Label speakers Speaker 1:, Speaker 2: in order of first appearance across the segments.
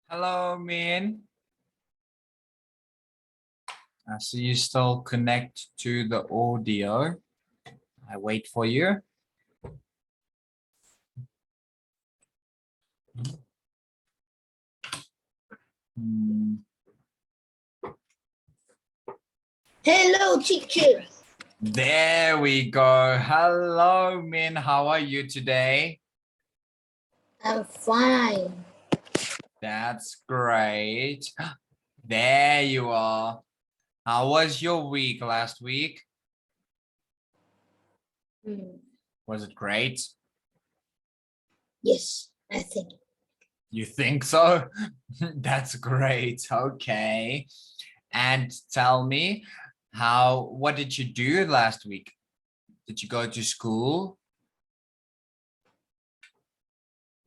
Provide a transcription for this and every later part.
Speaker 1: Hello, Min. I see you still connect to the audio. I wait for you.
Speaker 2: Hello, teacher.
Speaker 1: There we go. Hello, Min. How are you today?
Speaker 2: I'm fine.
Speaker 1: That's great. There you are. How was your week last week? Was it great?
Speaker 2: Yes, I think.
Speaker 1: You think so? That's great. Okay. And tell me, what did you do last week? Did you go to school?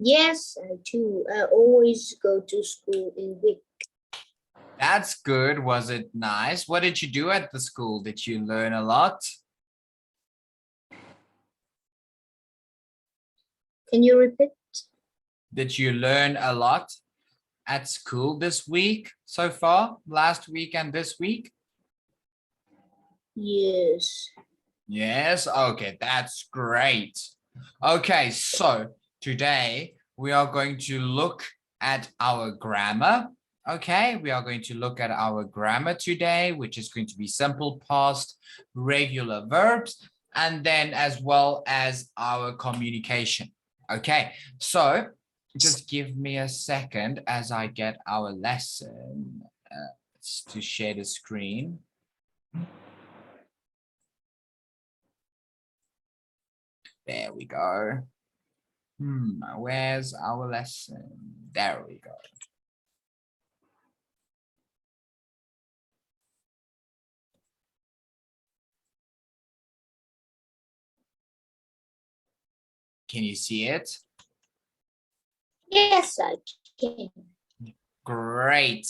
Speaker 2: Yes, I do. I always go to school in week.
Speaker 1: That's good. Was it nice? What did you do at the school? Did you learn a lot?
Speaker 2: Can you repeat?
Speaker 1: Did you learn a lot at school this week so far? Last week and this week?
Speaker 2: Yes.
Speaker 1: Yes. Okay, that's great. Okay, so today we are going to look at our grammar. Okay, we are going to look at our grammar today, which is going to be simple past, regular verbs, and then as well as our communication. Okay, so just give me a second as I get our lesson to share the screen. There we go. Where's our lesson? There we go. Can you see it?
Speaker 2: Yes, I can.
Speaker 1: Great.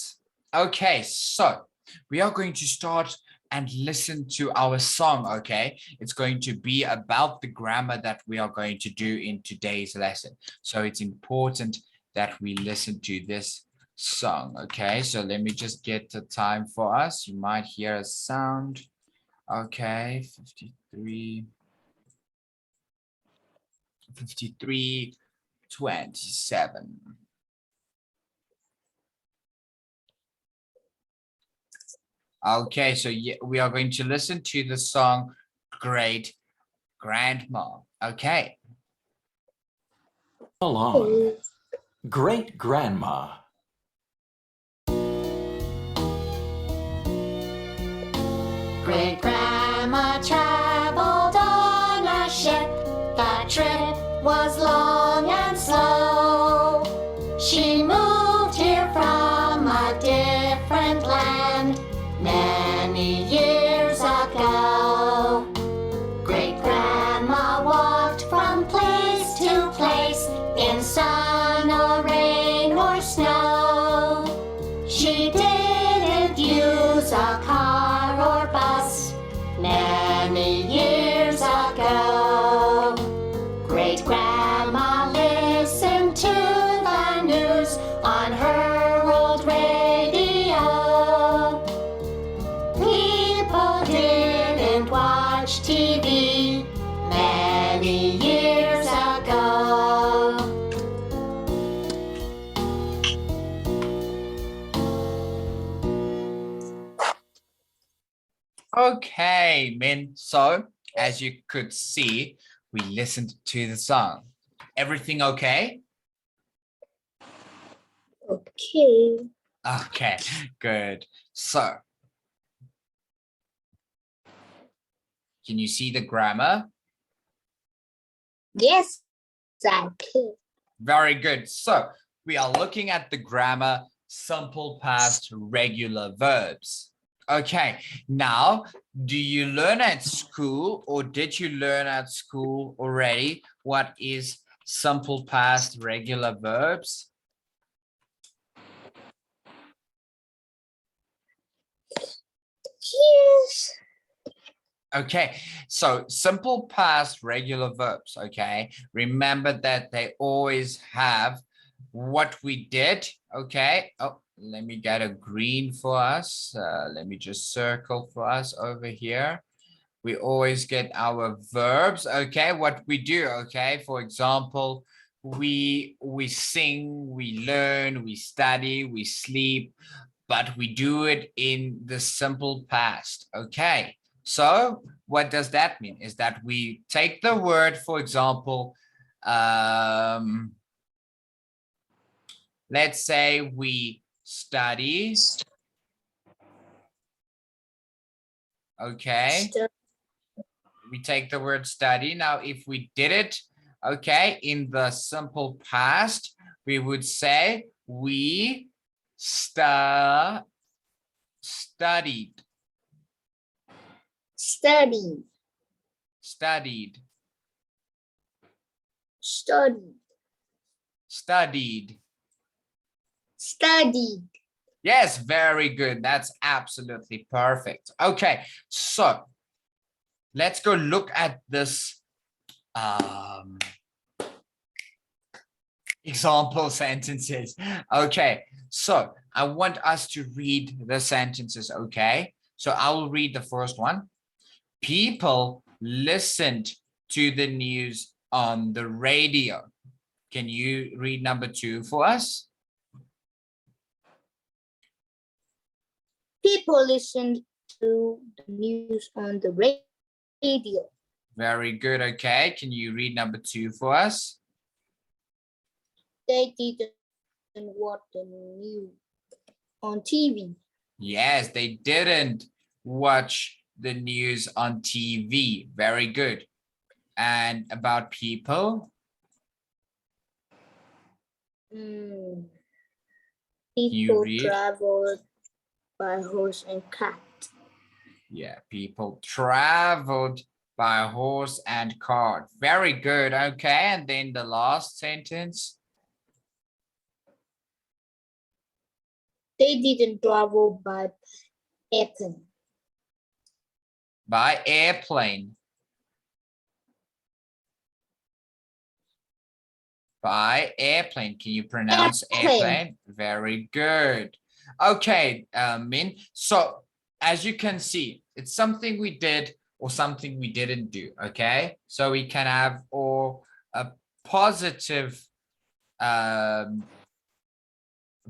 Speaker 1: Okay, so we are going to start and listen to our song, okay? It's going to be about the grammar that we are going to do in today's lesson. So it's important that we listen to this song, okay? So let me just get the time for us. You might hear a sound. Okay, 53, 27. Okay, so we are going to listen to the song Great Grandma. Okay.
Speaker 3: Along. Great Grandma.
Speaker 4: Great Grandma traveled on a ship. The trip was long and slow. She moved here from a different land many years ago. Great Grandma walked from place to place in sun or rain or snow. She didn't use a car or bus many years ago. Great Grandma listened to the news on her old radio. People didn't watch TV many years ago.
Speaker 1: Okay, Min. So, as you could see, we listened to the song. Everything okay?
Speaker 2: Okay.
Speaker 1: Okay, good. So, can you see the grammar?
Speaker 2: Yes, I can.
Speaker 1: Very good. So, we are looking at the grammar, simple past, regular verbs. Okay, now, do you learn at school or did you learn at school already what is simple past, regular verbs?
Speaker 2: Yes.
Speaker 1: Okay, so simple past regular verbs, okay? Remember that they always have what we did. Okay. Oh, let me get a green for us. Let me just circle for us over here. We always get our verbs. Okay, what we do. Okay, for example, we sing, we learn, we study, we sleep, but we do it in the simple past. Okay, so what does that mean? Is that we take the word, for example, let's say we study. Okay. We take the word study. Now, if we did it, okay, in the simple past, we would say we studied.
Speaker 2: Study.
Speaker 1: Studied.
Speaker 2: Study.
Speaker 1: Studied.
Speaker 2: Studied.
Speaker 1: Yes, very good. That's absolutely perfect. Okay, so let's go look at this example sentences. Okay, so I want us to read the sentences. Okay, so I will read the first one. People listened to the news on the radio. Can you read number 2 for us?
Speaker 2: People listen to the news on the radio.
Speaker 1: Very good. Okay, can you read number 2 for us?
Speaker 2: They didn't watch the news on TV.
Speaker 1: Yes, they didn't watch the news on TV. Very good. And about people?
Speaker 2: People
Speaker 1: read?
Speaker 2: traveled by horse and cat.
Speaker 1: Yeah, people traveled by horse and cart. Very good. Okay, and then the last sentence.
Speaker 2: They didn't travel by airplane.
Speaker 1: By airplane. By airplane. Can you pronounce airplane? Very good. Okay, Min. So as you can see, it's something we did or something we didn't do. Okay, so we can have or a positive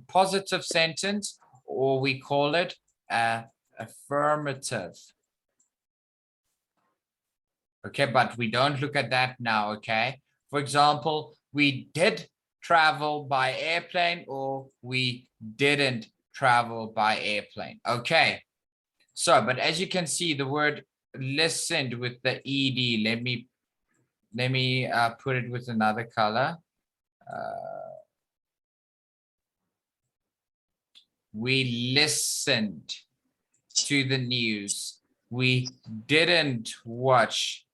Speaker 1: positive sentence, or we call it affirmative. Okay, but we don't look at that now. Okay, for example, we did travel by airplane, or we didn't travel by airplane. Okay, so but as you can see, the word listened with the ed. Let me put it with another color. We listened to the news. We didn't watch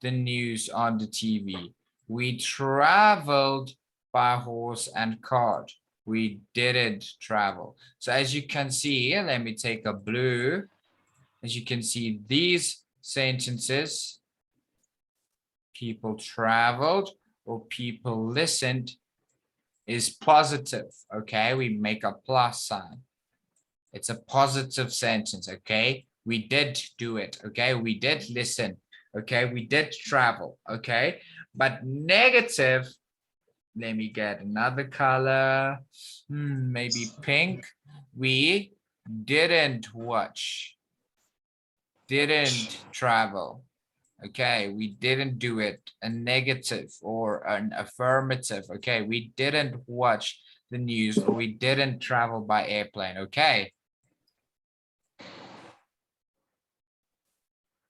Speaker 1: the news on the TV. We traveled by horse and cart. We didn't travel. So as you can see, let me take a blue. As you can see, these sentences, people traveled or people listened, is positive. Okay, we make a plus sign. It's a positive sentence. Okay, we did do it. Okay, we did listen. Okay, we did travel. Okay, but negative, let me get another color. Maybe pink. We didn't watch, didn't travel. Okay, we didn't do it. A negative or an affirmative. Okay, we didn't watch the news, or we didn't travel by airplane. Okay,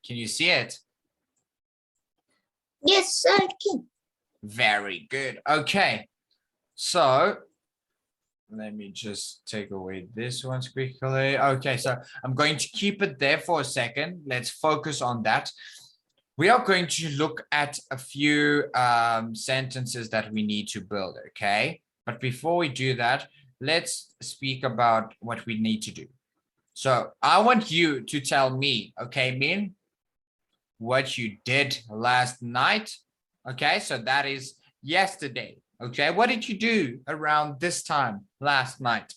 Speaker 1: can you see it?
Speaker 2: Yes, I can.
Speaker 1: Very good. Okay, so let me just take away this one quickly. Okay, so I'm going to keep it there for a second. Let's focus on that. We are going to look at a few sentences that we need to build, okay? But before we do that, let's speak about what we need to do. So I want you to tell me, okay, Min, what you did last night. Okay, so that is yesterday. Okay, what did you do around this time last night?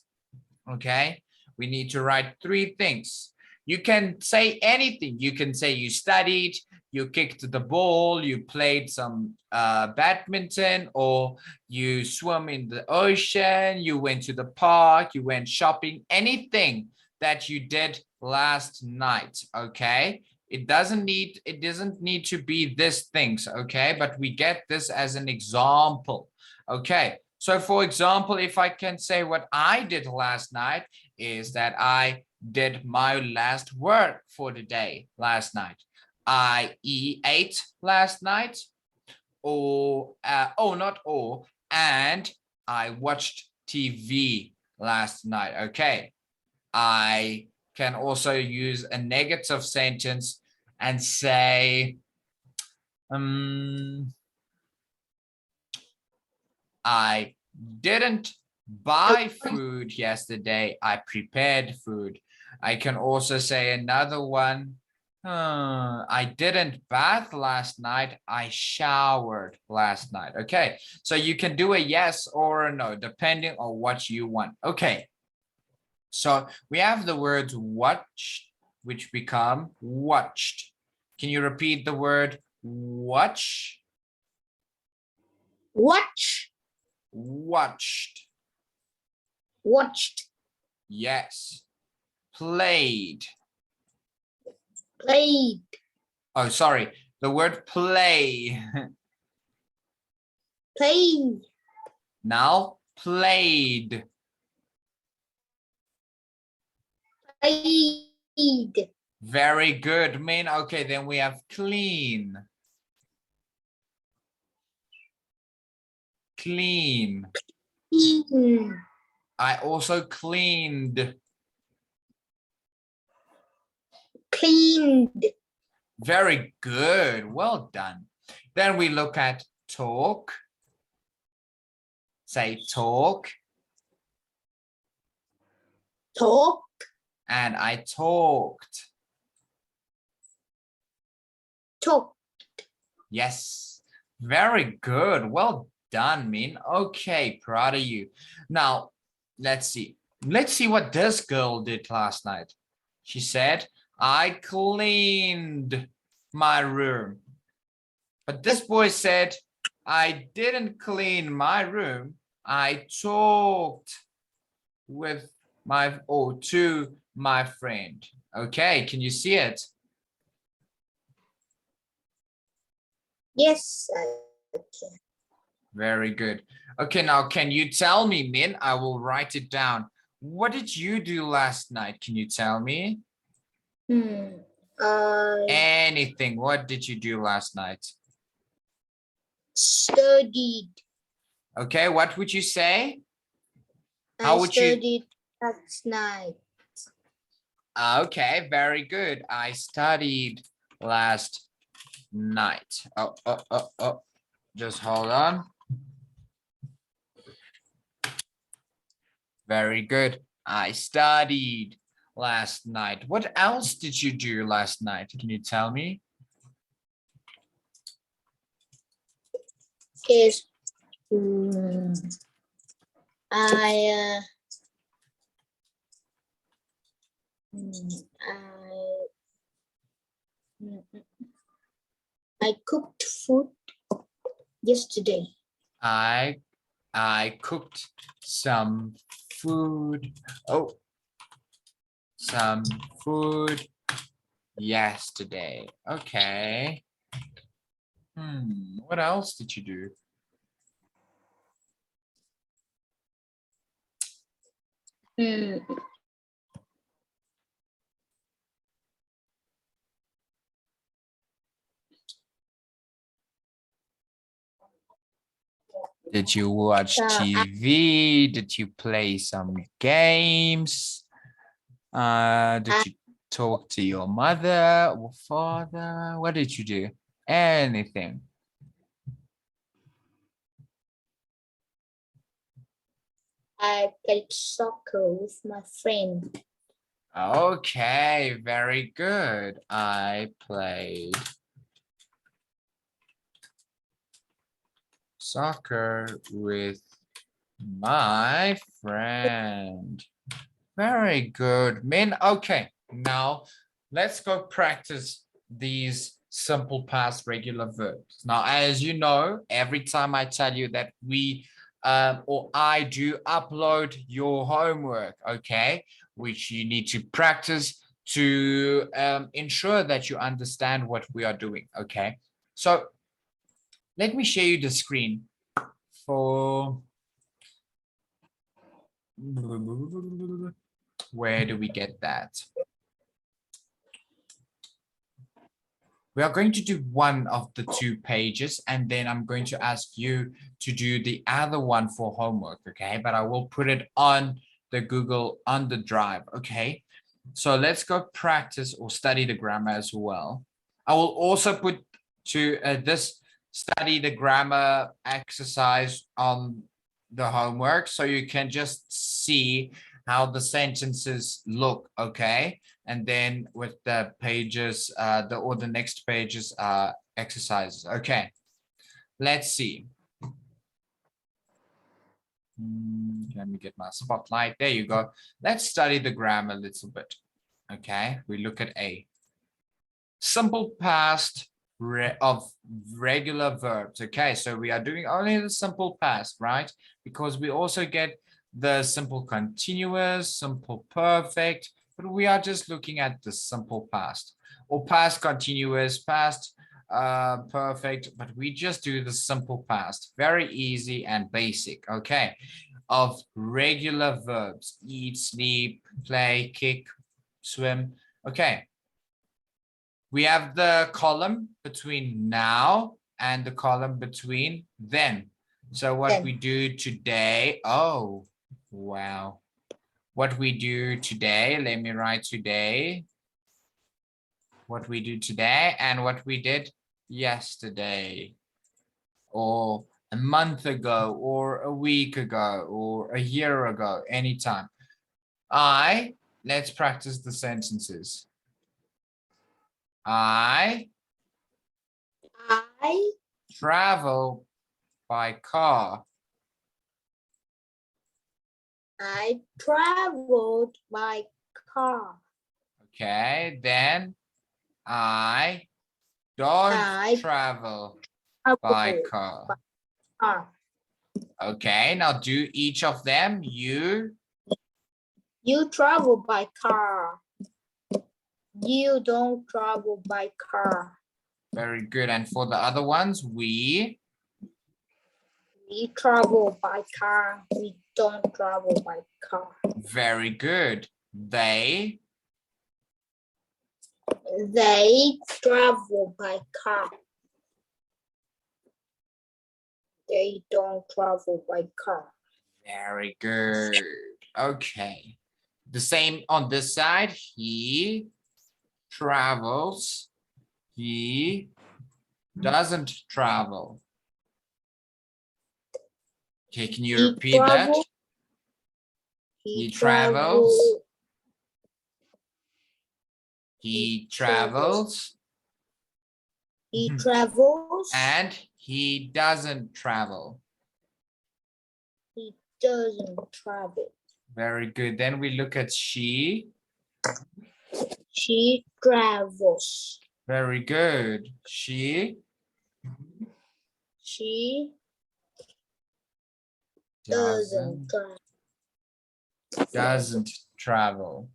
Speaker 1: Okay, we need to write 3 things. You can say anything. You can say you studied, you kicked the ball, you played some badminton, or you swim in the ocean, you went to the park, you went shopping, anything that you did last night. Okay, it doesn't need to be this things. Okay, but we get this as an example. Okay, so for example, if I can say what I did last night is that I did my last work for the day last night. I ate last night, or not or, and I watched TV last night. Okay, I can also use a negative sentence and say, I didn't buy food yesterday. I prepared food. I can also say another one. I didn't bath last night. I showered last night. Okay, so you can do a yes or a no, depending on what you want. Okay, so we have the words watched, which become watched. Can you repeat the word watch?
Speaker 2: Watch.
Speaker 1: Watched.
Speaker 2: Watched.
Speaker 1: Yes. Played.
Speaker 2: Played.
Speaker 1: Oh, sorry. The word play.
Speaker 2: Played.
Speaker 1: Now played.
Speaker 2: Played.
Speaker 1: Very good, Min. Okay, then we have clean. Clean.
Speaker 2: Clean.
Speaker 1: I also cleaned.
Speaker 2: Cleaned.
Speaker 1: Very good. Well done. Then we look at talk. Say talk.
Speaker 2: Talk.
Speaker 1: And I talked.
Speaker 2: Talk.
Speaker 1: Yes. Very good. Well done, Min. Okay, proud of you. Now, let's see. Let's see what this girl did last night. She said, I cleaned my room. But this boy said, I didn't clean my room. I talked with my, or to my friend. Okay, can you see it?
Speaker 2: Yes. Okay.
Speaker 1: Very good. Okay, now can you tell me, Min? I will write it down. What did you do last night? Can you tell me? Anything. What did you do last night?
Speaker 2: Studied.
Speaker 1: Okay, what would you say?
Speaker 2: I studied last night.
Speaker 1: Okay, very good. I studied last night. Oh. Just hold on. Very good. I studied last night. What else did you do last night? Can you tell me?
Speaker 2: Yes. I cooked food yesterday.
Speaker 1: I cooked some food. Oh, some food yesterday. Okay. What else did you do? Did you watch TV? Did you play some games? Did you talk to your mother or father? What did you do? Anything.
Speaker 2: I played soccer with my friend.
Speaker 1: Okay, very good. I played soccer with my friend. Very good, Min. Okay, now let's go practice these simple past regular verbs. Now, as you know, every time I tell you that we or I do upload your homework, okay, which you need to practice to ensure that you understand what we are doing, okay? So let me share you the screen for where do we get that? We are going to do one of the two pages, and then I'm going to ask you to do the other one for homework, okay? But I will put it on the Google, on the Drive, okay? So let's go practice or study the grammar as well. I will also put to this study the grammar exercise on the homework, so you can just see how the sentences look, okay? And then with the pages, the next pages exercises. Okay, let's see. Let me get my spotlight. There you go. Let's study the grammar a little bit. Okay, we look at A. Simple past of regular verbs. Okay, so we are doing only the simple past, right? Because we also get the simple continuous, simple perfect, but we are just looking at the simple past or past continuous, past perfect, but we just do the simple past. Very easy and basic, okay, of regular verbs: eat, sleep, play, kick, swim. Okay, we have the column between now and the column between then. So what we do today, oh, wow. What we do today, let me write today. What we do today and what we did yesterday, or a month ago, or a week ago, or a year ago, anytime. Let's practice the sentences. I travel by car.
Speaker 2: I traveled by car.
Speaker 1: Okay, then I don't travel by car. Okay, now do each of them. You
Speaker 2: travel by car. You don't travel by car.
Speaker 1: very good. And for the other ones, we
Speaker 2: travel by car. We don't travel by car.
Speaker 1: very good. They
Speaker 2: travel by car. They don't travel by car.
Speaker 1: very good. Okay. The same on this side. He travels. He doesn't travel. Okay, can you repeat that? He travels. He travels.
Speaker 2: He travels.
Speaker 1: And he doesn't travel.
Speaker 2: He doesn't travel.
Speaker 1: Very good. Then we look at she.
Speaker 2: She travels.
Speaker 1: Very good. She
Speaker 2: doesn't
Speaker 1: travel.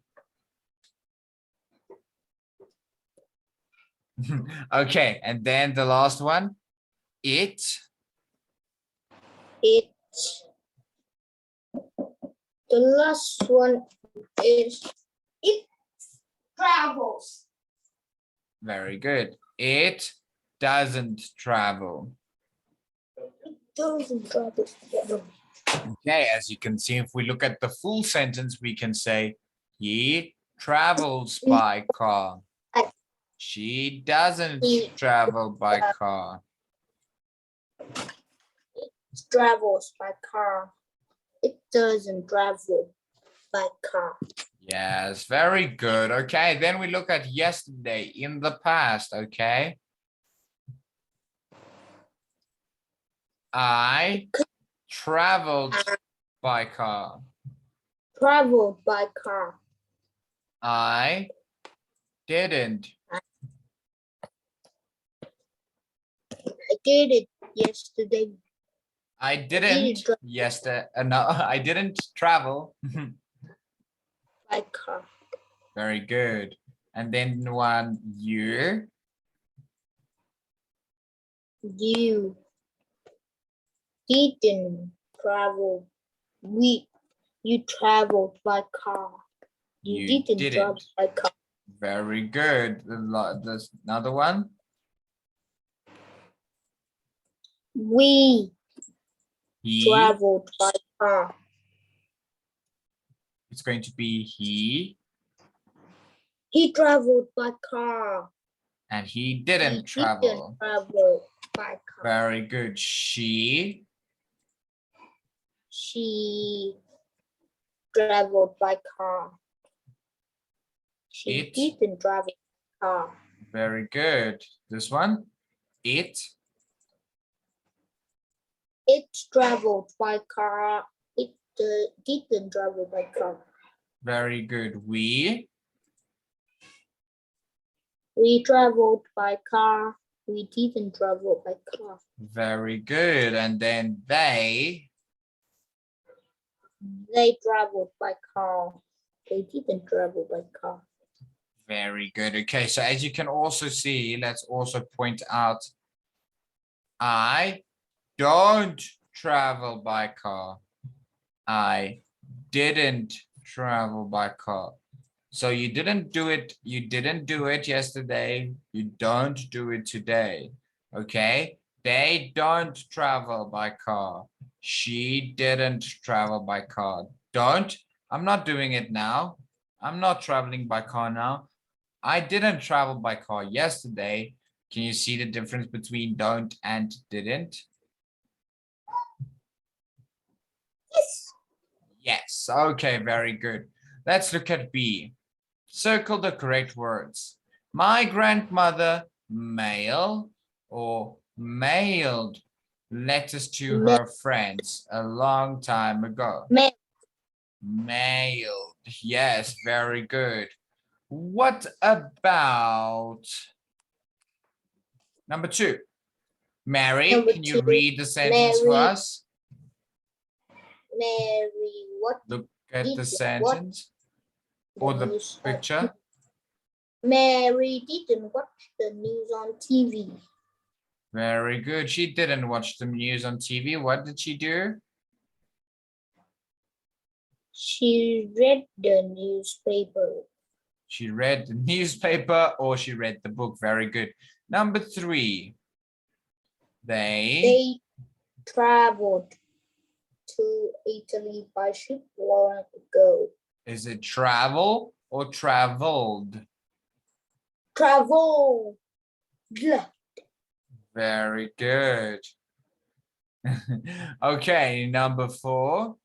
Speaker 1: Okay, and then the last one. It
Speaker 2: the last one is it travels.
Speaker 1: Very good. It doesn't travel.
Speaker 2: It doesn't travel.
Speaker 1: Okay, as you can see, if we look at the full sentence, we can say he travels by car. She doesn't travel by car.
Speaker 2: It travels by car. It doesn't travel by car.
Speaker 1: Yes, very good. Okay, then we look at yesterday, in the past, okay? I traveled by car.
Speaker 2: Traveled by car.
Speaker 1: I didn't.
Speaker 2: I did it yesterday.
Speaker 1: I didn't yesterday. No, I didn't travel.
Speaker 2: By car.
Speaker 1: Very good. And then one you.
Speaker 2: You didn't travel. You traveled by car. You didn't travel by car.
Speaker 1: Very good. There's another one.
Speaker 2: We
Speaker 1: He.
Speaker 2: traveled by car.
Speaker 1: It's going to be he.
Speaker 2: He traveled by car.
Speaker 1: And he didn't travel.
Speaker 2: Didn't travel by car.
Speaker 1: Very good. She.
Speaker 2: She traveled by car. She didn't travel by car.
Speaker 1: Very good. This one. It.
Speaker 2: It traveled by car. It didn't travel by car.
Speaker 1: Very good. We.
Speaker 2: We traveled by car. We didn't travel by car.
Speaker 1: Very good. And then they.
Speaker 2: They traveled by car. They didn't travel by car.
Speaker 1: Very good. Okay, so as you can also see, let's also point out, I don't travel by car. I didn't travel by car. So you didn't do it yesterday. You don't do it today. Okay, they don't travel by car. She didn't travel by car. Don't. I'm not doing it now. I'm not traveling by car now. I didn't travel by car yesterday. Can you see the difference between don't and didn't?
Speaker 2: Yes.
Speaker 1: Yes. Okay, very good. Let's look at B. Circle the correct words. My grandmother mailed or mailed letters to her friends a long time ago. Mailed. Yes, very good. What about number 2? Mary, can you read the sentence for us?
Speaker 2: Mary, what?
Speaker 1: Look at the sentence or the picture.
Speaker 2: Mary didn't watch the news on TV.
Speaker 1: Very good. She didn't watch the news on TV. What did she do?
Speaker 2: She read the newspaper.
Speaker 1: She read the newspaper or she read the book. Very good. Number 3. They
Speaker 2: traveled to Italy by ship long ago.
Speaker 1: Is it travel or traveled?
Speaker 2: Travel.
Speaker 1: Very good. Okay, number 4.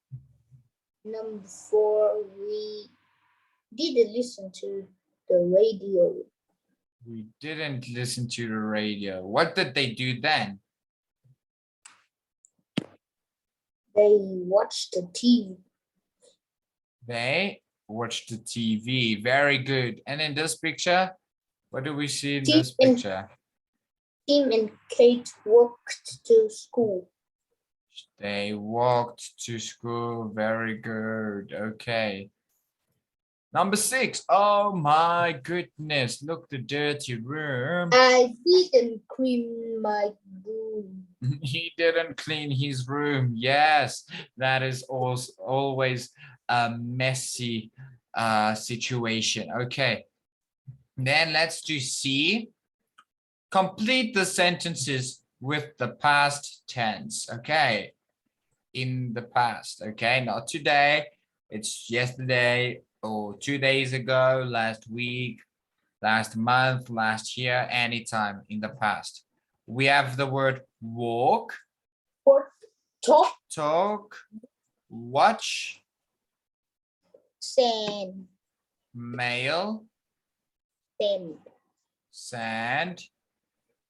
Speaker 2: Number 4, we didn't listen to the radio.
Speaker 1: We didn't listen to the radio. What did they do then?
Speaker 2: They watched the TV.
Speaker 1: They watched the TV. Very good. And in this picture, what do we see in this picture?
Speaker 2: Tim and Kate walked to school.
Speaker 1: They walked to school. Very good. Okay. Number 6. Oh my goodness. Look, the dirty room.
Speaker 2: I didn't clean my room.
Speaker 1: He didn't clean his room. Yes, that is also always a messy situation. Okay. Then let's do C. Complete the sentences with the past tense. Okay. In the past. Okay. Not today. It's yesterday or 2 days ago, last week, last month, last year, anytime in the past. We have the word walk, talk, watch,
Speaker 2: sand,
Speaker 1: mail,
Speaker 2: sand,
Speaker 1: sand,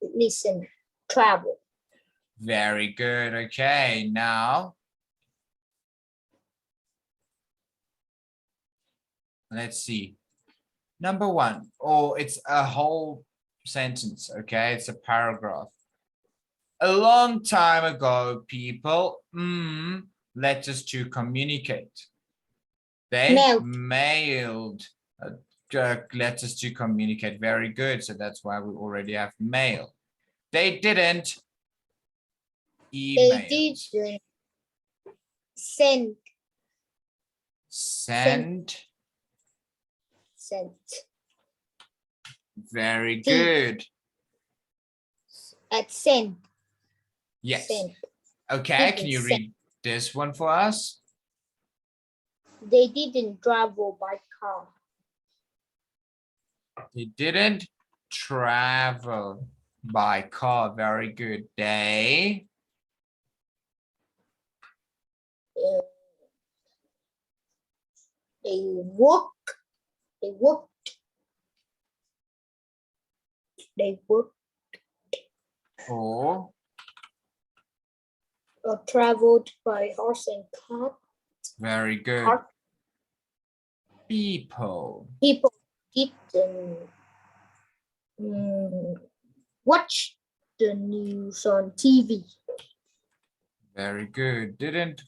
Speaker 2: listen, travel.
Speaker 1: Very good. Okay, now let's see. Number one, or it's a whole sentence, okay? It's a paragraph. A long time ago, people letters to communicate. They mailed letters to communicate. Very good. So that's why we already have mail. They didn't email.
Speaker 2: They didn't send.
Speaker 1: Send. Very
Speaker 2: T.
Speaker 1: good.
Speaker 2: At send.
Speaker 1: Yes.
Speaker 2: Send.
Speaker 1: Okay,
Speaker 2: Didn't
Speaker 1: can you
Speaker 2: send.
Speaker 1: read this one for us?
Speaker 2: They didn't travel by car.
Speaker 1: They didn't travel by car. Very good. They
Speaker 2: Uh, they worked. They worked
Speaker 1: or
Speaker 2: or traveled by horse and cart.
Speaker 1: very good.
Speaker 2: Cart.
Speaker 1: People
Speaker 2: People didn't watch the news on TV.
Speaker 1: very good. Didn't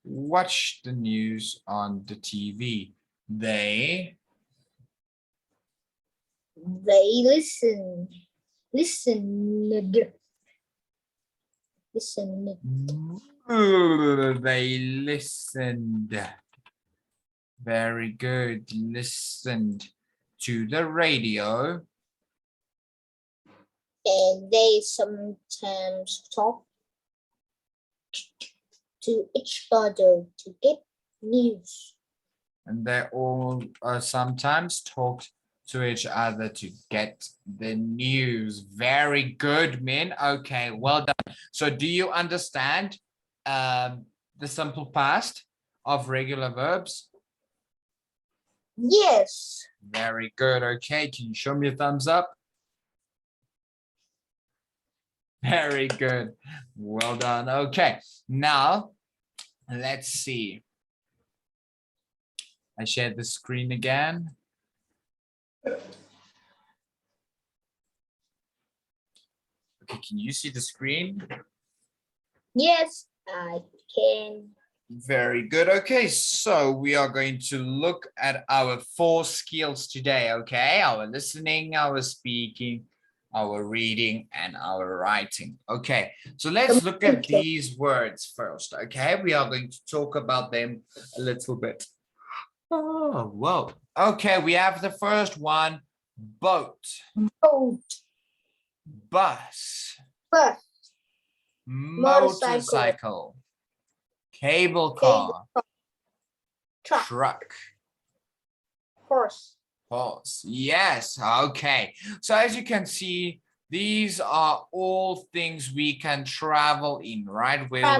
Speaker 1: watch the news on the TV. They
Speaker 2: listened.
Speaker 1: They listened. Very good. Listened to the radio.
Speaker 2: And they sometimes talk to each other to get news.
Speaker 1: And they all sometimes talked to each other to get the news. Very good, Min. Okay, well done. So do you understand the simple past of regular verbs?
Speaker 2: Yes.
Speaker 1: Very good. Okay, can you show me a thumbs up? Very good. Well done. Okay, now let's see. I shared the screen again. Okay, can you see the screen?
Speaker 2: Yes, I can.
Speaker 1: Very good. Okay, so we are going to look at our 4 skills today, okay? Our listening, our speaking, our reading, and our writing. Okay, so let's look at these words first, okay? We are going to talk about them a little bit. Oh, whoa. Okay, we have the first one, boat,
Speaker 2: Boat,
Speaker 1: bus,
Speaker 2: bus,
Speaker 1: motorcycle, cable car, truck,
Speaker 2: horse.
Speaker 1: horse. Yes, okay. So as you can see, these are all things we can travel in, right? Where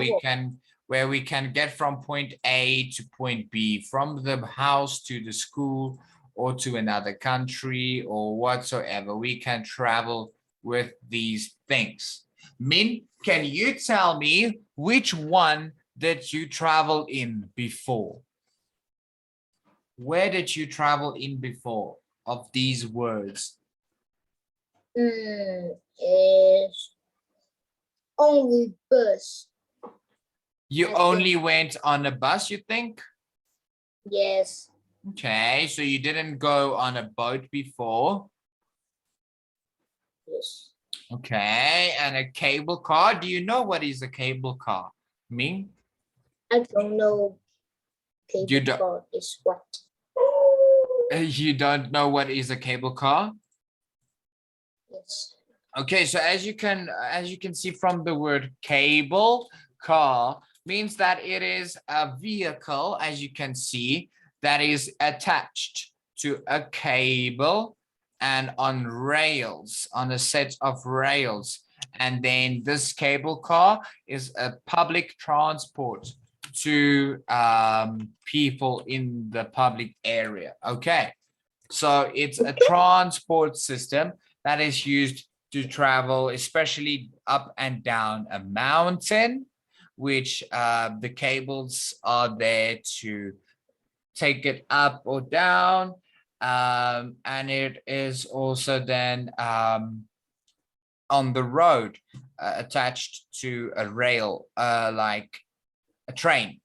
Speaker 1: we can get from point A to point B, from the house to the school or to another country or whatsoever. We can travel with these things. Min, can you tell me which one did you travel in before? Where did you travel in before of these words?
Speaker 2: Is only bus.
Speaker 1: You only went on a bus, you think?
Speaker 2: Yes.
Speaker 1: Okay, so you didn't go on a boat before.
Speaker 2: Yes.
Speaker 1: Okay, and a cable car. Do you know what is a cable car? Ming?
Speaker 2: I don't know.
Speaker 1: You
Speaker 2: Cable car is what?
Speaker 1: You don't know what is a cable car?
Speaker 2: Yes.
Speaker 1: Okay, so as you can see from the word cable car means that it is a vehicle, as you can see, that is attached to a cable and on rails, on a set of rails. And then this cable car is a public transport to people in the public area. Okay, so it's a transport system that is used to travel, especially up and down a mountain, which the cables are there to take it up or down. And it is also then on the road attached to a rail, like a train.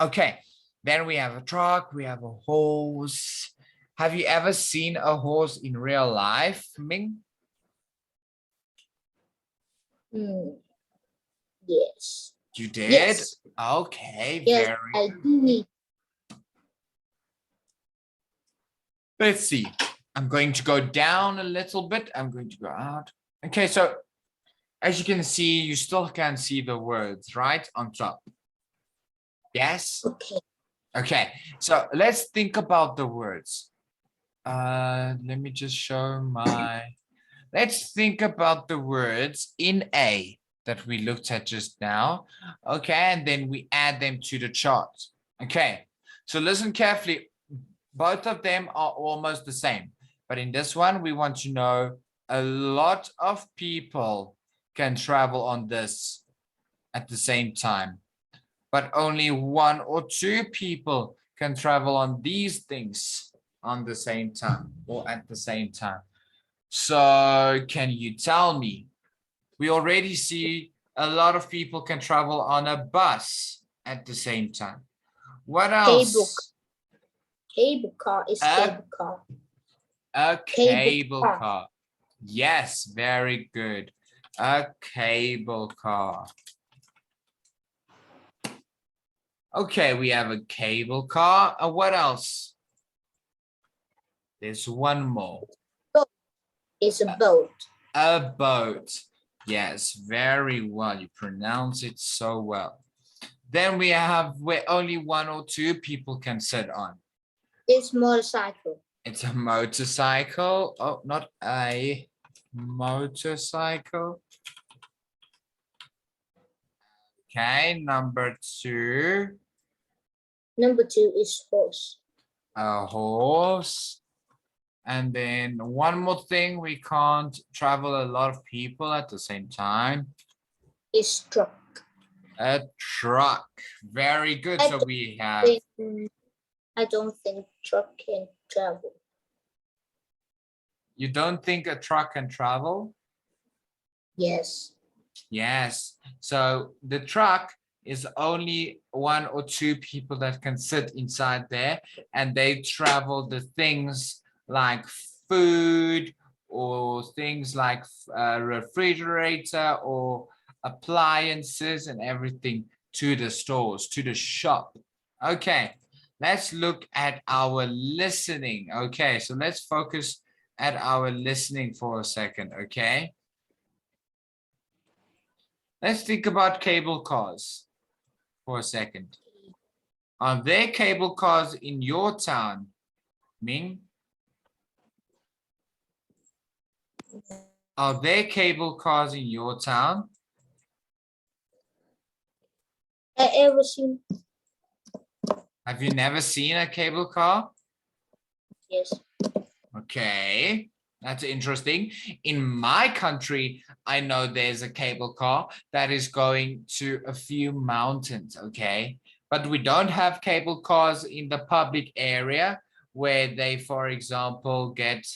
Speaker 1: Okay, then we have a truck, we have a horse. Have you ever seen a horse in real life, Ming?
Speaker 2: Yes.
Speaker 1: You did?
Speaker 2: Yes.
Speaker 1: Okay,
Speaker 2: Yes,
Speaker 1: very
Speaker 2: I
Speaker 1: good.
Speaker 2: did.
Speaker 1: Let's see. I'm going to go down a little bit. I'm going to go out. Okay, so as you can see, you still can see the words, right? On top. Yes?
Speaker 2: Okay.
Speaker 1: Okay, so let's think about the words. Let me just show let's think about the words in A that we looked at just now. Okay, and then we add them to the chart. Okay, so listen carefully. Both of them are almost the same, but in this one, we want to know a lot of people can travel on this at the same time, but only 1 or 2 people can travel on these things on the same time or at the same time. So can you tell me, we already see a lot of people can travel on a bus at the same time. What else?
Speaker 2: Cable car is cable car.
Speaker 1: A
Speaker 2: Cable
Speaker 1: cable
Speaker 2: car.
Speaker 1: car. Yes, very good. A cable car. Okay, we have a cable car. What else? There's one more.
Speaker 2: It's a boat.
Speaker 1: A boat. Yes, very well. You pronounce it so well. Then we have where only 1 or 2 people can sit on.
Speaker 2: It's motorcycle.
Speaker 1: It's a motorcycle. Oh, not a motorcycle. Okay, number 2.
Speaker 2: Number 2 is horse.
Speaker 1: A horse. And then one more thing, we can't travel a lot of people at the same time.
Speaker 2: It's truck.
Speaker 1: A truck. Very good. So we have.
Speaker 2: I don't think truck can travel.
Speaker 1: You don't think a truck can travel?
Speaker 2: Yes.
Speaker 1: Yes. So the truck is only 1 or 2 people that can sit inside there, and they travel the things like food or things like a refrigerator or appliances and everything to the stores, to the shop. Okay, let's look at our listening. Okay, so let's focus at our listening for a second, okay? Let's think about cable cars for a second. Are there cable cars in your town, Ming? Are there cable cars in your town?
Speaker 2: I ever seen?
Speaker 1: Have you never seen a cable car?
Speaker 2: Yes.
Speaker 1: Okay, that's interesting. In my country, I know there's a cable car that is going to a few mountains, okay? But we don't have cable cars in the public area where they, for example, get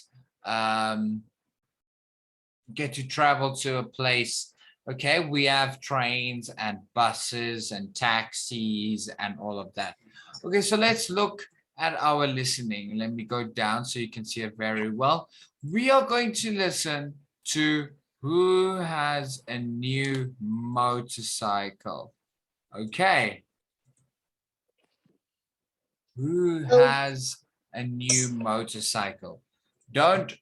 Speaker 1: to travel to a place. Okay, we have trains and buses and taxis and all of that. Okay, so let's look at our listening. Let me go down so you can see it very well. We are going to listen to who has a new motorcycle. Okay. Who has a new motorcycle? Don't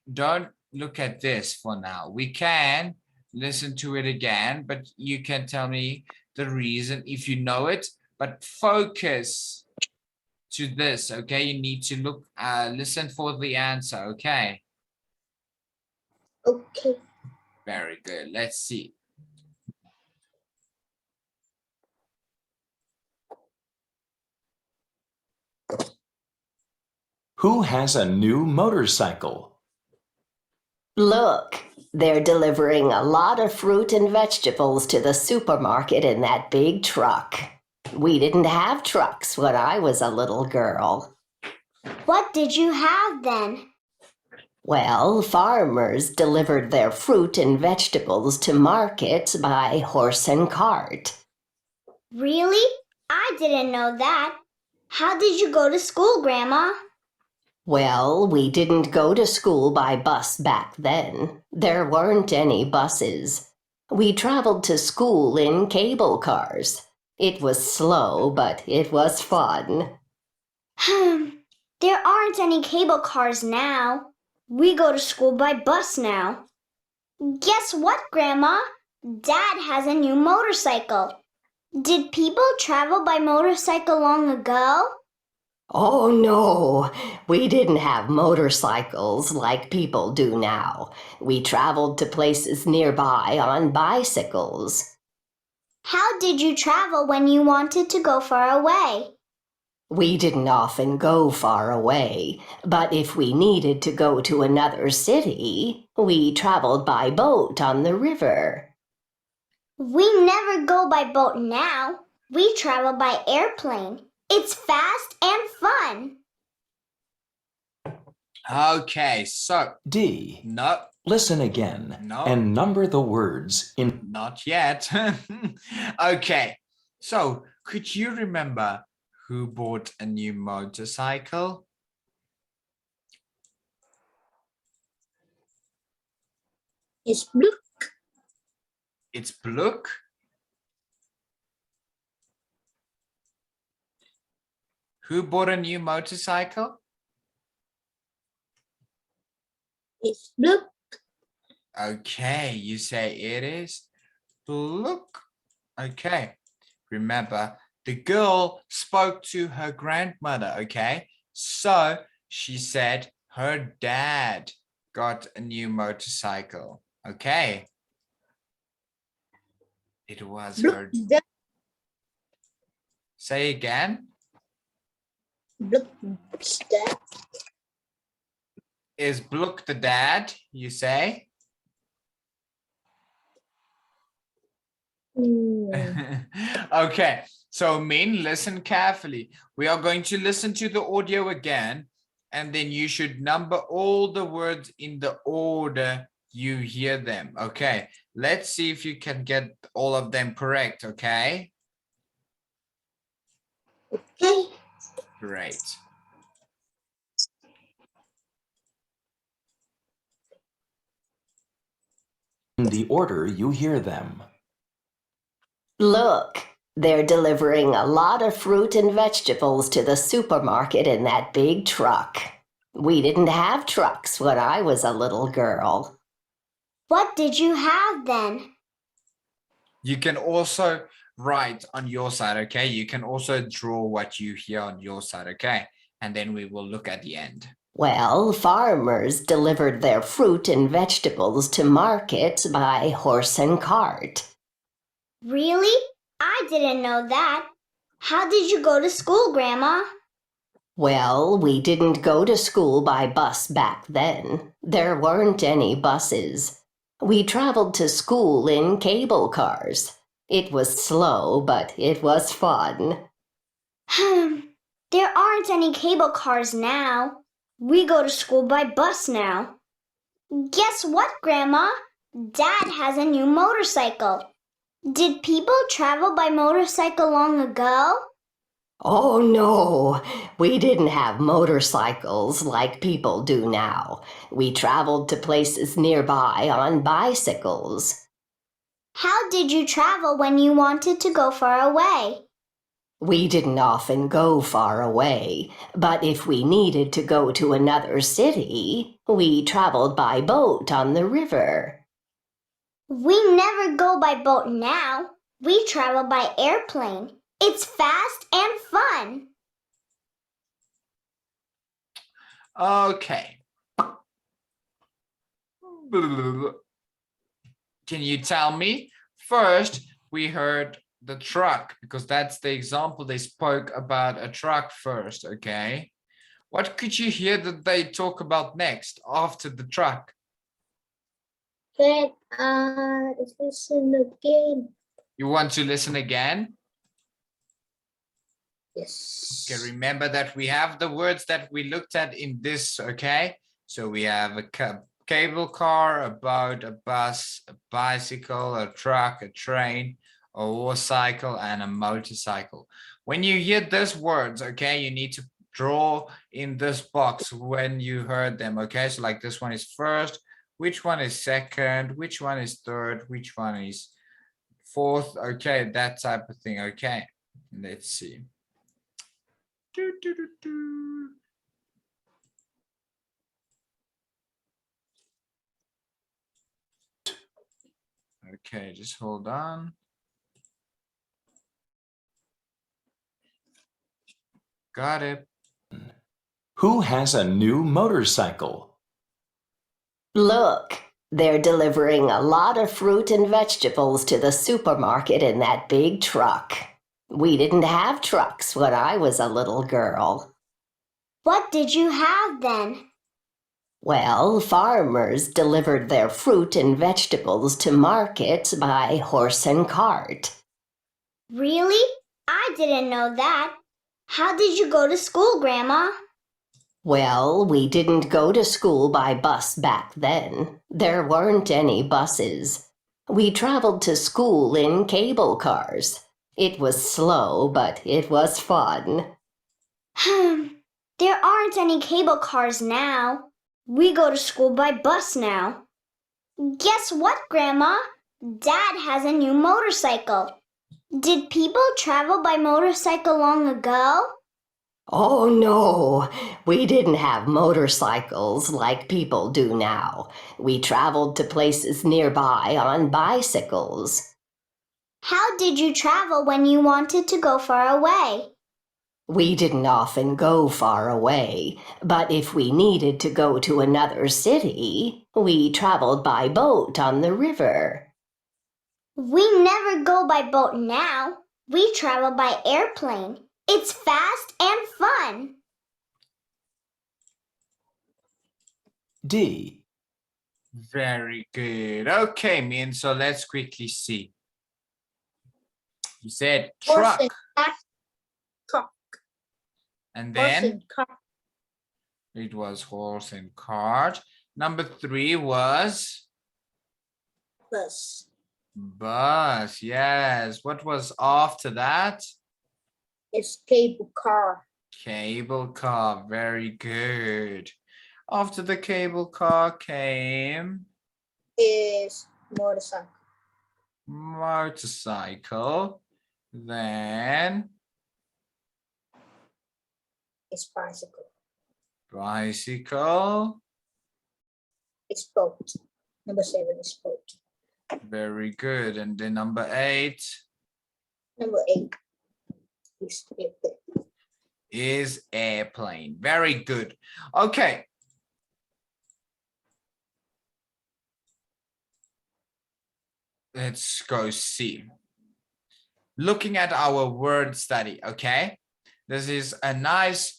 Speaker 1: look at this for now. We can listen to it again, but you can tell me the reason if you know it, but focus to this, okay? You need to look, listen for the answer, okay?
Speaker 2: Okay.
Speaker 1: Very good. Let's see.
Speaker 3: Who has a new motorcycle?
Speaker 5: Look, they're delivering a lot of fruit and vegetables to the supermarket in that big truck. We didn't have trucks when I was a little girl.
Speaker 6: What did you have then?
Speaker 5: Well, farmers delivered their fruit and vegetables to markets by horse and cart.
Speaker 6: Really? I didn't know that. How did you go to school, Grandma?
Speaker 5: Well, we didn't go to school by bus back then. There weren't any buses. We traveled to school in cable cars. It was slow, but it was fun.
Speaker 6: There aren't any cable cars now. We go to school by bus now. Guess what, Grandma? Dad has a new motorcycle. Did people travel by motorcycle long ago?
Speaker 5: Oh no, we didn't have motorcycles like people do now. We traveled to places nearby on bicycles.
Speaker 6: How did you travel when you wanted to go far away?
Speaker 5: We didn't often go far away, but if we needed to go to another city, we traveled by boat on the river.
Speaker 6: We never go by boat now. We travel by airplane. It's fast and fun.
Speaker 1: Okay, so
Speaker 3: D.
Speaker 1: no,
Speaker 3: Listen again
Speaker 1: No.
Speaker 3: and number the words in.
Speaker 1: not yet. Okay, so could you remember who bought a new motorcycle?
Speaker 2: It's blue.
Speaker 1: It's Blook. Who bought a new motorcycle?
Speaker 2: It's blue.
Speaker 1: Okay, you say it is Blook. Okay, remember the girl spoke to her grandmother. Okay, so she said her dad got a new motorcycle. Okay, it was her.
Speaker 2: Blue. That
Speaker 1: Say again.
Speaker 2: blue. That
Speaker 1: Is Blook the dad, you say? Okay, so Min, listen carefully. We are going to listen to the audio again, and then you should number all the words in the order you hear them. Okay, let's see if you can get all of them correct, okay?
Speaker 2: Okay.
Speaker 1: Great.
Speaker 3: the order you hear them.
Speaker 5: Look, they're delivering a lot of fruit and vegetables to the supermarket in that big truck. We didn't have trucks when I was a little girl.
Speaker 6: What did you have then?
Speaker 1: You can also write on your side, okay? You can also draw what you hear on your side, okay? And then we will look at the end.
Speaker 5: Well, farmers delivered their fruit and vegetables to markets by horse and cart.
Speaker 6: Really? I didn't know that. How did you go to school, Grandma?
Speaker 5: Well, we didn't go to school by bus back then. There weren't any buses. We traveled to school in cable cars. It was slow, but it was fun.
Speaker 6: There aren't any cable cars now. We go to school by bus now. Guess what, Grandma? Dad has a new motorcycle. Did people travel by motorcycle long ago?
Speaker 5: Oh no, we didn't have motorcycles like people do now. We traveled to places nearby on bicycles.
Speaker 6: How did you travel when you wanted to go far away?
Speaker 5: We didn't often go far away, but if we needed to go to another city, we traveled by boat on the river.
Speaker 6: We never go by boat now. We travel by airplane. It's fast and fun.
Speaker 1: Okay. Can you tell me? First, we heard the truck because that's the example. They spoke about a truck first, okay? What could you hear that they talk about next after the truck?
Speaker 2: Can listen again?
Speaker 1: You want to listen again?
Speaker 2: Yes.
Speaker 1: Okay, remember that we have the words that we looked at in this, okay? So we have a cable car, a boat, a bus, a bicycle, a truck, a train, a horse-cycle, and a motorcycle. When you hear those words, okay, you need to draw in this box when you heard them, okay? So like this one is first, which one is second, which one is third, which one is fourth, okay, that type of thing, okay? Let's see. Okay, just hold on. Got it.
Speaker 3: Who has a new motorcycle?
Speaker 5: Look, they're delivering a lot of fruit and vegetables to the supermarket in that big truck. We didn't have trucks when I was a little girl.
Speaker 6: What did you have then?
Speaker 5: Well, farmers delivered their fruit and vegetables to markets by horse and cart.
Speaker 6: Really? I didn't know that. How did you go to school, Grandma?
Speaker 5: Well, we didn't go to school by bus back then. There weren't any buses. We traveled to school in cable cars. It was slow, but it was fun.
Speaker 6: There aren't any cable cars now. We go to school by bus now. Guess what, Grandma? Dad has a new motorcycle. Did people travel by motorcycle long ago?
Speaker 5: Oh no, we didn't have motorcycles like people do now. We traveled to places nearby on bicycles.
Speaker 6: How did you travel when you wanted to go far away?
Speaker 5: We didn't often go far away, but if we needed to go to another city, we traveled by boat on the river.
Speaker 6: We never go by boat now. We travel by airplane. It's fast and fun.
Speaker 3: D.
Speaker 1: Very good. Okay, Min, so let's quickly see. You said
Speaker 2: Horse
Speaker 1: truck,
Speaker 2: and cart. Truck.
Speaker 1: and
Speaker 2: Horse
Speaker 1: then
Speaker 2: and cart.
Speaker 1: it was horse and cart. Number 3 was
Speaker 2: Bus.
Speaker 1: bus. Yes. What was after that?
Speaker 2: It's cable car.
Speaker 1: Cable car. Very good. After the cable car came
Speaker 2: Is motorcycle.
Speaker 1: motorcycle. Then
Speaker 2: It's bicycle.
Speaker 1: bicycle.
Speaker 2: It's boat. Number 7 is boat.
Speaker 1: Very good. And then number 8
Speaker 2: Number 8 is airplane.
Speaker 1: is airplane. Very good. Okay. Let's go see. Looking at our word study, okay? This is a nice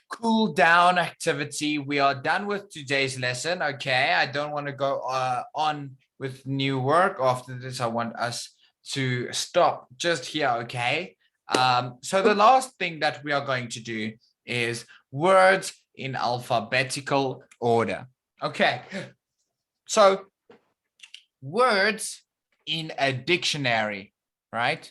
Speaker 1: cool down activity. We are done with today's lesson, okay? I don't want to go on with new work. After this, I want us to stop just here, okay? So the last thing that we are going to do is words in alphabetical order, okay? So words in a dictionary, right?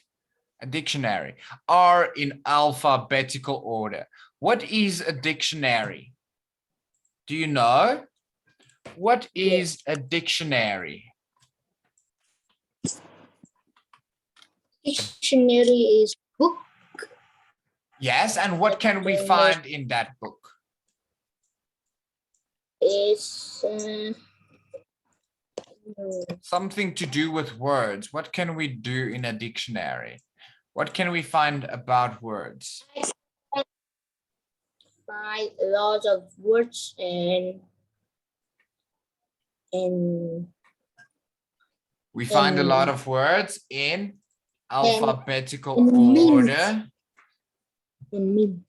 Speaker 1: A dictionary are in alphabetical order. What is a dictionary? Do you know? What is a dictionary?
Speaker 2: Dictionary is book.
Speaker 1: Yes, and what can we find in that book?
Speaker 2: Is
Speaker 1: Something to do with words. What can we do in a dictionary? What can we find about words?
Speaker 2: find a lot of words and
Speaker 1: We find a lot of words in alphabetical
Speaker 2: and meanings.
Speaker 1: order.
Speaker 2: mean.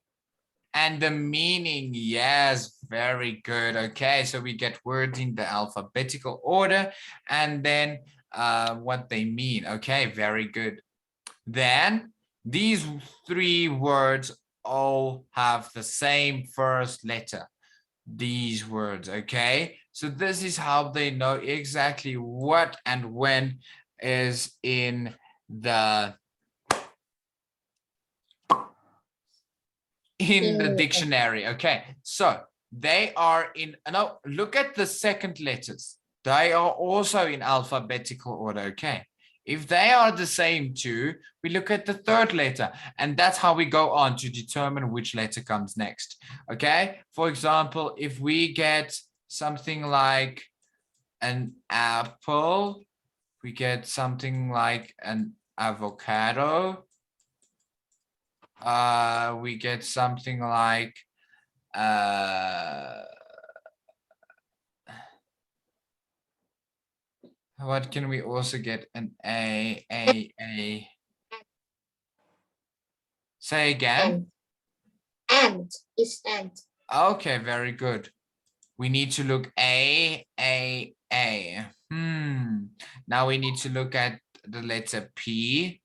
Speaker 1: And the meaning, yes, Very good. Okay, so we get words in the alphabetical order and then what they mean. Okay, very good. Then these three words all have the same first letter. These words, okay? So this is how they know exactly what and when is in the dictionary. Okay, so they are in, no, look at the second letters. They are also in alphabetical order. Okay, if they are the same too, we look at the third letter, and that's how we go on to determine which letter comes next. Okay, for example, if we get something like an apple, we get something like an avocado, we get something like what can we also get? An a. Say again.
Speaker 2: And it's and.
Speaker 1: Okay, very good. We need to look a. Now we need to look at the letter P,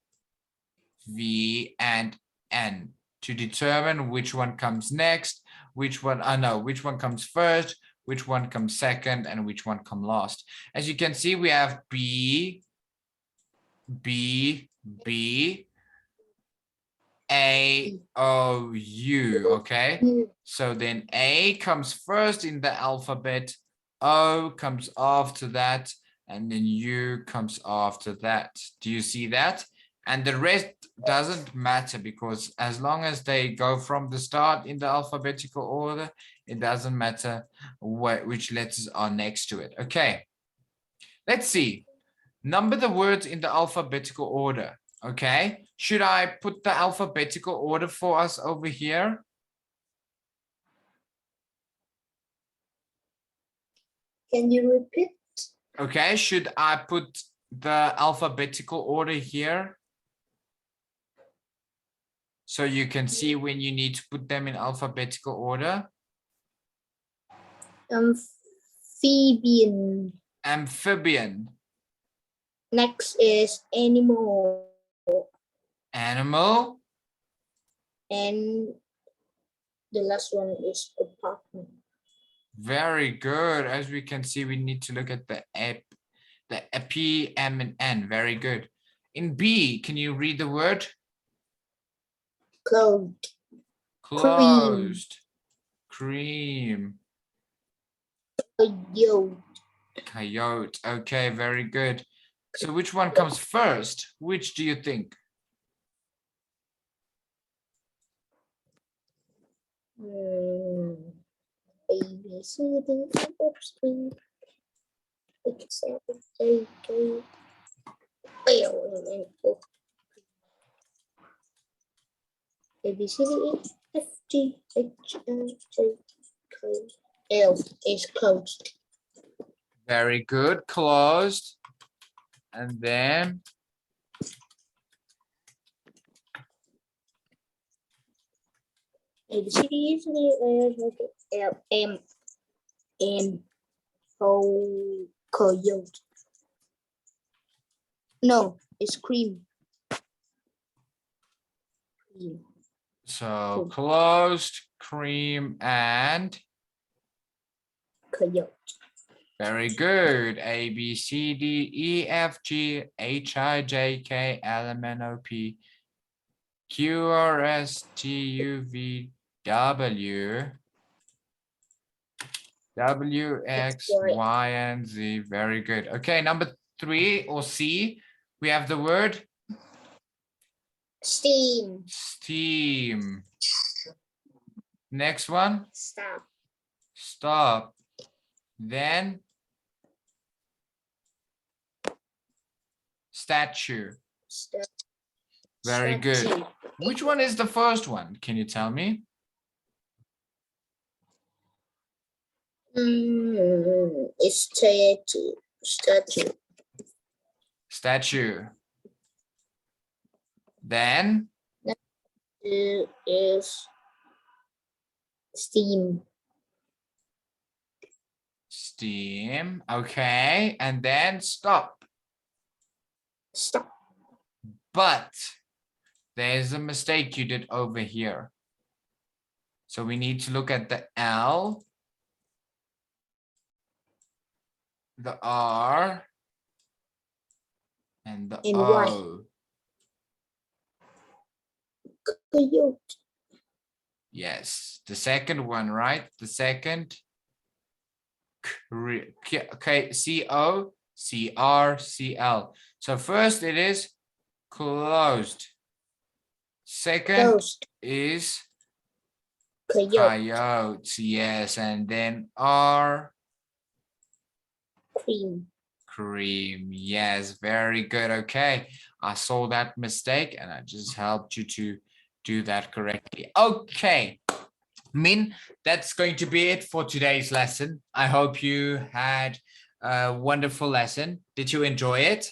Speaker 1: V, and N to determine which one comes next, which one, which one comes first, which one comes second, and which one comes last. As you can see, we have B, B, B, A, O, U, okay? So then A comes first in the alphabet, O comes after that, and then U comes after that. Do you see that? And the rest doesn't matter because as long as they go from the start in the alphabetical order, it doesn't matter which letters are next to it. Okay, let's see. Number the words in the alphabetical order. Okay, should I put the alphabetical order for us over here?
Speaker 2: Can you repeat?
Speaker 1: Okay, should I put the alphabetical order here? So you can see when you need to put them in alphabetical order.
Speaker 2: Amphibian.
Speaker 1: Amphibian.
Speaker 2: Next is animal.
Speaker 1: Animal.
Speaker 2: And the last one is apartment.
Speaker 1: Very good. As we can see, we need to look at the P, M, and N. Very good. In B, can you read the word?
Speaker 2: Closed.
Speaker 1: Closed. Cream.
Speaker 2: Coyote.
Speaker 1: Coyote. Okay, very good. So which one comes first? Which do you think?
Speaker 2: A, B, C, D, E, F, G, H, I, J, K, L, M, N, O. A, B, C, D, E, F, G, H, I, J, K, L is closed.
Speaker 1: Very good. Closed. And then
Speaker 2: A, B, C, D, E, F, G, L, M, N, O, coyote. No, it's cream. Cream.
Speaker 1: so closed, cream, and
Speaker 2: Coyote.
Speaker 1: very good. A, B, C, D, E, F, G, H, I, J, K, L, M, N, O, P, Q, R, S, T, U, V, W, W, X, Y, and Z. Very good. Okay, number 3 or C, we have the word
Speaker 2: Steam.
Speaker 1: steam. Next one,
Speaker 2: Stop.
Speaker 1: stop. Then statue.
Speaker 2: Stop.
Speaker 1: Very good. Which one is the first one? Can you tell me?
Speaker 2: It's statue. Statue.
Speaker 1: Statue. Then
Speaker 2: Is steam.
Speaker 1: steam. Okay, and then stop.
Speaker 2: Stop.
Speaker 1: But there's a mistake you did over here. So we need to look at the L, the R, and the
Speaker 2: And
Speaker 1: O.
Speaker 2: Coyote.
Speaker 1: Yes, the second one, right? The second. Okay, C-O, C-R, C-L. So first it is closed. Second
Speaker 2: Closed.
Speaker 1: is
Speaker 2: Coyote.
Speaker 1: coyotes, yes, and then R,
Speaker 2: Cream.
Speaker 1: cream, yes, very good. Okay, I saw that mistake and I just helped you to do that correctly. Okay, Min, that's going to be it for today's lesson. I hope you had a wonderful lesson. Did you enjoy it?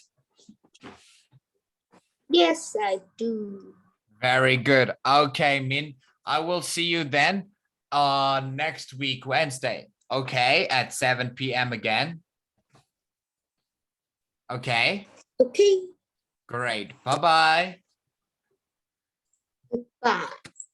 Speaker 2: Yes, I do.
Speaker 1: Very good. Okay, Min, I will see you then on next week, Wednesday. Okay, at 7 p.m. again. Okay,
Speaker 2: Okay.
Speaker 1: great. Bye-bye.
Speaker 2: Bye.